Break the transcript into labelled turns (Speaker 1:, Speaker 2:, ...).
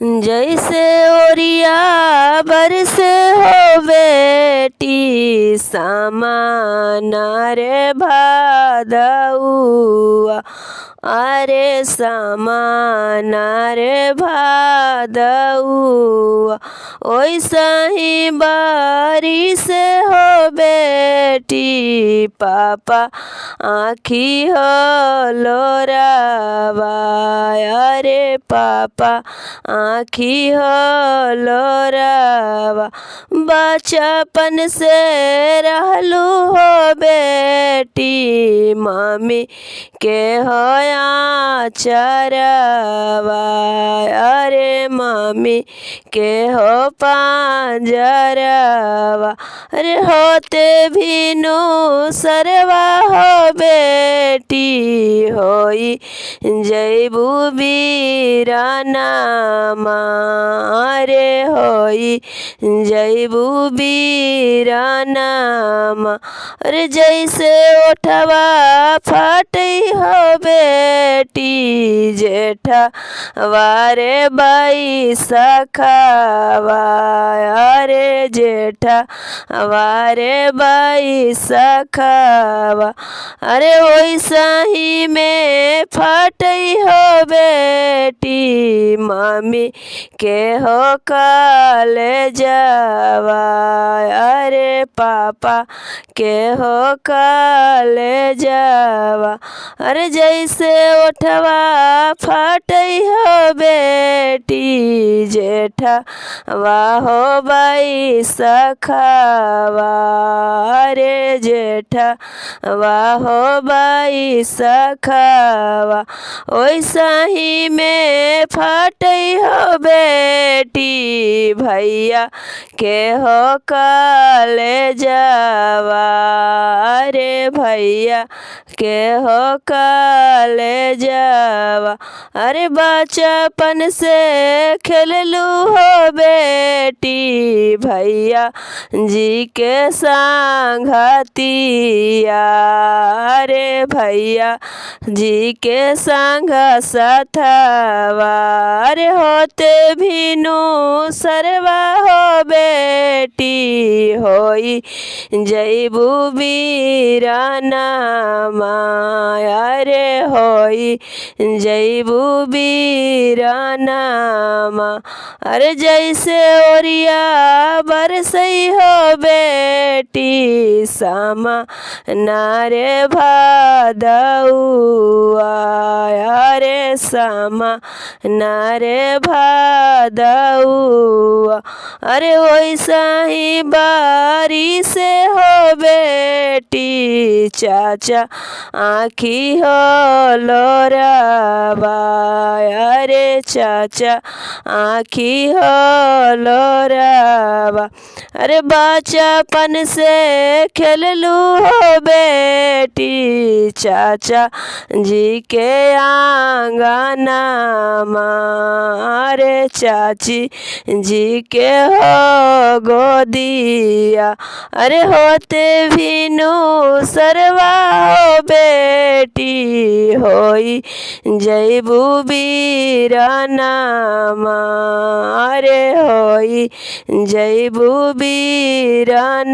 Speaker 1: जैसे ओरिया बरसे हो बेटी सामान रे भादउआ, अरे सामान रे भादउआ। ओइसा ही बारिश हो बेटी पापा आँखी हो लोरावा, अरे पापा आँखी हो लोरावा। बचपन से रहलू हो बेटी मम्मी के होया चरवा, अरे मम्मी के हो पांजरवा। अरे होते भीनु सरवा हो बेटी होई जैबू बीरानामा, अरे होई जैबू बीरानामा। अरे जैसे ओठवा फटई हो बेटी जेठा वारे बाई सखावा, अरे जेठा वारे बाई सखावा। अरे वैसा ही में फटई हो बेटी मम्मी के हो कलेजवा, अरे पापा के हो कलेजवा। अरे जैसे ओठवा फटई हो बेटी जेठा वाहो बाई सखावा, अरे जेठा वाहो बाई सखावा। ओइसा ही में फटई हो बेटी भैया के हो कलेजवा, अरे भैया के हो कलेजवा। अरे बचपन से खेललू हो बेटी भैया जी के संगतिया, अरे भैया जी के संग सथवा। अरे होते भीनु सरवा हो बेटी होई जैबू बीरानामा, अरे होई जैबू बीरानामा। अरे जैसे ओरिया बरसई हो बेटी सामा नारे भादउआ, अरे सामा नारे भादउआ। अरे वैसा ही बारिश हो बेटी चाचा आँखी हो लोरावा, अरे चाचा आँखी हो लोरावा। अरे बचपन से खेललू हो बेटी चाचा जी के आंगनामा, अरे चाची जी के हो गोदिया। अरे होते भीनु सरवा हो बेटी होई जैबू बीरानामा, अरे होई जैबू बीरानामा।